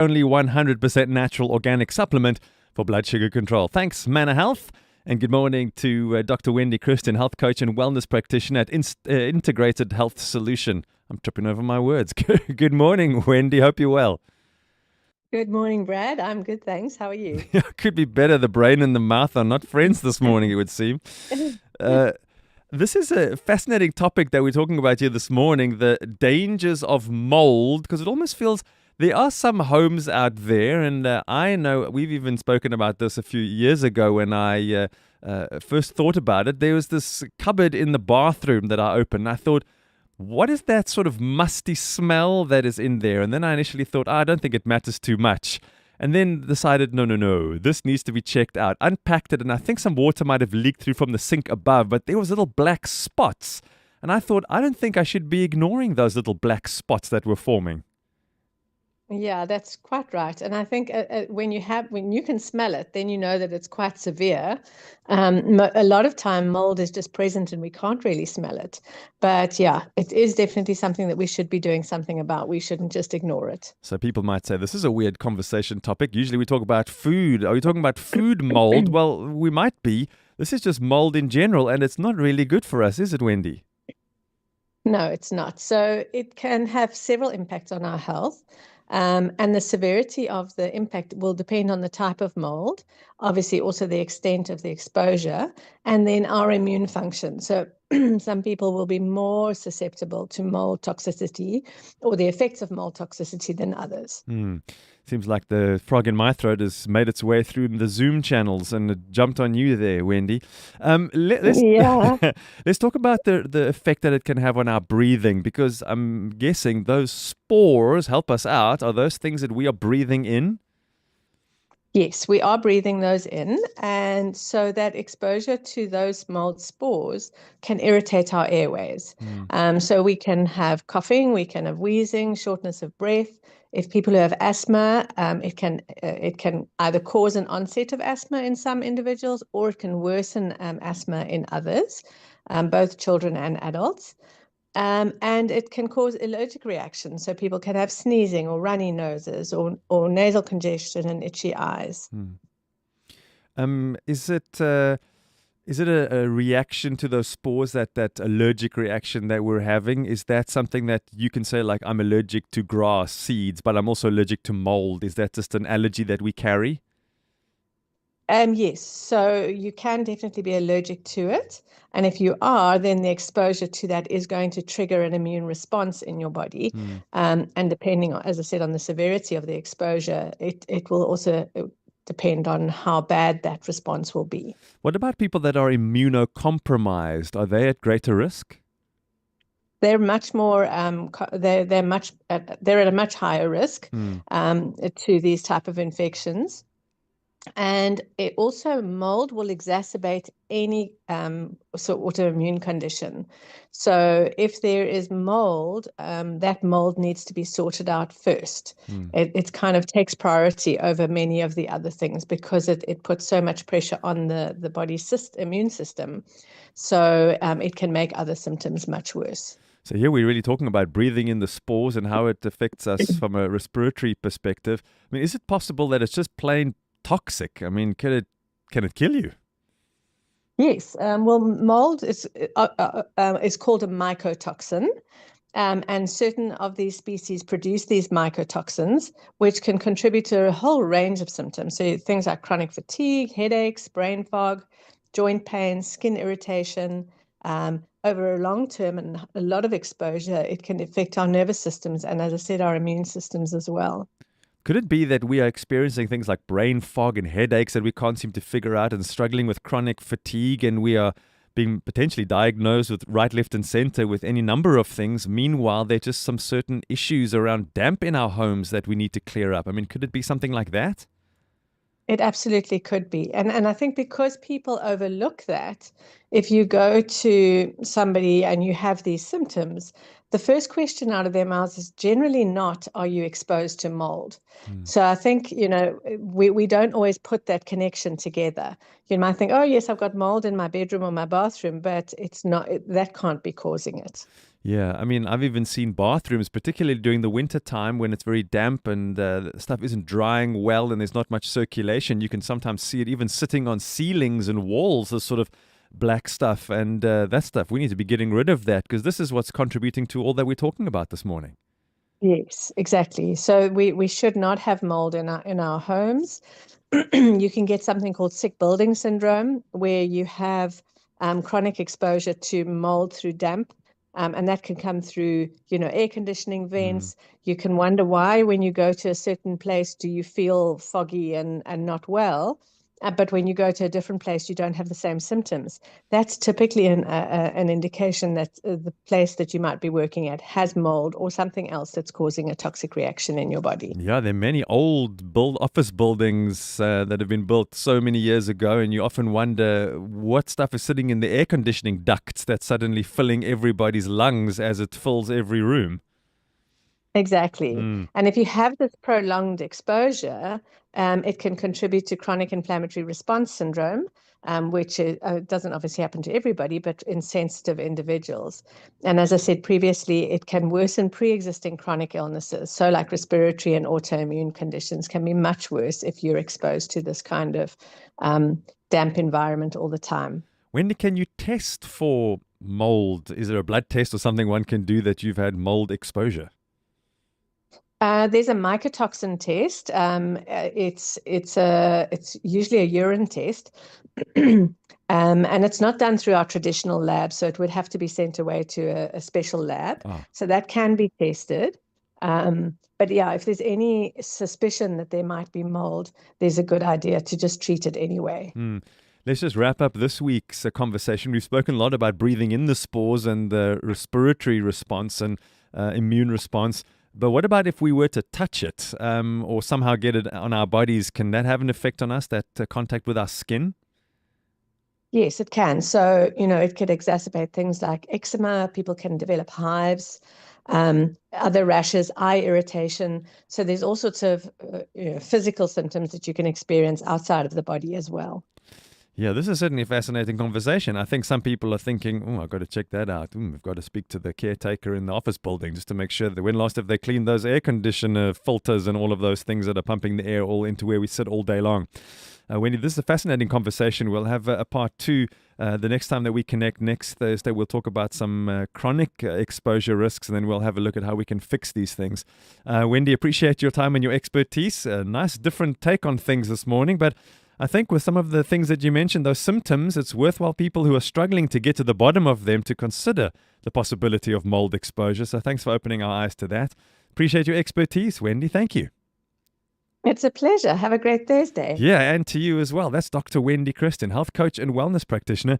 only 100% natural organic supplement for blood sugar control. Thanks, Manor Health. And good morning to Dr. Wendy Chrstian, health coach and wellness practitioner at Integrated Health Solution. I'm tripping over my words. Good morning, Wendy. Hope you're well. Good morning, Brad. I'm good, thanks. How are you? Could be better. The brain and the mouth are not friends this morning, it would seem. This is a fascinating topic that we're talking about here this morning, the dangers of mold, because it almost feels there are some homes out there, and I know we've even spoken about this a few years ago when I first thought about it. There was this cupboard in the bathroom that I opened. I thought, what is that sort of musty smell that is in there? And then I initially thought, I don't think it matters too much. And then decided, no, this needs to be checked out. Unpacked it, and I think some water might have leaked through from the sink above, but there was little black spots. And I thought, I don't think I should be ignoring those little black spots that were forming. Yeah, that's quite right. And I think when you can smell it, then you know that it's quite severe. A lot of time mold is just present and we can't really smell it. But yeah, it is definitely something that we should be doing something about. We shouldn't just ignore it. So people might say, this is a weird conversation topic. Usually we talk about food. Are we talking about food mold? Well, we might be. This is just mold in general, and it's not really good for us, is it, Wendy? No, it's not. So it can have several impacts on our health. And the severity of the impact will depend on the type of mold, obviously also the extent of the exposure, and then our immune function. So some people will be more susceptible to mold toxicity or the effects of mold toxicity than others. Seems like the frog in my throat has made its way through the Zoom channels and it jumped on you there, Wendy. Yeah. Let's talk about the effect that it can have on our breathing, because I'm guessing those spores help us out. Are those things that we are breathing in? Yes, we are breathing those in. And so that exposure to those mold spores can irritate our airways. So we can have coughing, we can have wheezing, shortness of breath. If people who have asthma, it can either cause an onset of asthma in some individuals, or it can worsen asthma in others, both children and adults. And it can cause allergic reactions. So people can have sneezing or runny noses or nasal congestion and itchy eyes. Is it a reaction to those spores, that allergic reaction that we're having? Is that something that you can say, like, I'm allergic to grass seeds, but I'm also allergic to mold? Is that just an allergy that we carry? Yes, so you can definitely be allergic to it. And if you are, then the exposure to that is going to trigger an immune response in your body. And depending on, as I said, on the severity of the exposure, it will also depend on how bad that response will be. What about people that are immunocompromised? Are they at greater risk? They're much more they're at a much higher risk to these type of infections. And it also, mold will exacerbate any sort of autoimmune condition. So if there is mold, that mold needs to be sorted out first. It kind of takes priority over many of the other things because it puts so much pressure on the body's immune system. So it can make other symptoms much worse. So here we're really talking about breathing in the spores and how it affects us from a respiratory perspective. I mean, is it possible that it's just plain toxic? I mean, can it kill you? Yes. Well, mold is called a mycotoxin. And certain of these species produce these mycotoxins, which can contribute to a whole range of symptoms. So things like chronic fatigue, headaches, brain fog, joint pain, skin irritation. Over a long term and a lot of exposure, it can affect our nervous systems and, as I said, our immune systems as well. Could it be that we are experiencing things like brain fog and headaches that we can't seem to figure out, and struggling with chronic fatigue, and we are being potentially diagnosed with right, left, and center with any number of things? Meanwhile, there are just some certain issues around damp in our homes that we need to clear up. I mean, could it be something like that? It absolutely could be. And I think because people overlook that, if you go to somebody and you have these symptoms, the first question out of their mouths is generally not, are you exposed to mold? So I think, we don't always put that connection together. You might think, oh, yes, I've got mold in my bedroom or my bathroom, but it's not, that can't be causing it. Yeah, I mean, I've even seen bathrooms, particularly during the winter time when it's very damp and stuff isn't drying well and there's not much circulation. You can sometimes see it even sitting on ceilings and walls, this sort of black stuff. And that stuff, we need to be getting rid of that because this is what's contributing to all that we're talking about this morning. Yes, exactly. So we should not have mold in our homes. You can get something called sick building syndrome, where you have chronic exposure to mold through damp. And that can come through, air conditioning Mm. vents. You can wonder why, when you go to a certain place, do you feel foggy and not well? But when you go to a different place, you don't have the same symptoms. That's typically an indication that the place that you might be working at has mold or something else that's causing a toxic reaction in your body. Yeah, there are many old office buildings that have been built so many years ago, and you often wonder what stuff is sitting in the air conditioning ducts that's suddenly filling everybody's lungs as it fills every room. Exactly. Mm. And if you have this prolonged exposure, it can contribute to chronic inflammatory response syndrome, which doesn't obviously happen to everybody, but in sensitive individuals. And as I said previously, it can worsen pre-existing chronic illnesses. So like respiratory and autoimmune conditions can be much worse if you're exposed to this kind of damp environment all the time. Wendy, can you test for mold? Is there a blood test or something one can do that you've had mold exposure? There's a mycotoxin test. It's usually a urine test, and it's not done through our traditional lab, so it would have to be sent away to a special lab. Ah. So that can be tested. But yeah, if there's any suspicion that there might be mold, there's a good idea to just treat it anyway. Mm. Let's just wrap up this week's conversation. We've spoken a lot about breathing in the spores and the respiratory response and immune response. But what about if we were to touch it or somehow get it on our bodies? Can that have an effect on us, that contact with our skin? Yes, it can. So, it could exacerbate things like eczema. People can develop hives, other rashes, eye irritation. So there's all sorts of physical symptoms that you can experience outside of the body as well. Yeah, this is certainly a fascinating conversation. I think some people are thinking, oh, I've got to check that out. I've got to speak to the caretaker in the office building just to make sure that when last have they cleaned those air conditioner filters and all of those things that are pumping the air all into where we sit all day long. Wendy, this is a fascinating conversation. We'll have a part two the next time that we connect next Thursday. We'll talk about some chronic exposure risks, and then we'll have a look at how we can fix these things. Wendy, appreciate your time and your expertise. A nice different take on things this morning, but I think with some of the things that you mentioned, those symptoms, it's worthwhile people who are struggling to get to the bottom of them to consider the possibility of mold exposure. So thanks for opening our eyes to that. Appreciate your expertise, Wendy. Thank you. It's a pleasure. Have a great Thursday. Yeah, and to you as well. That's Dr. Wendy Chrstian, health coach and wellness practitioner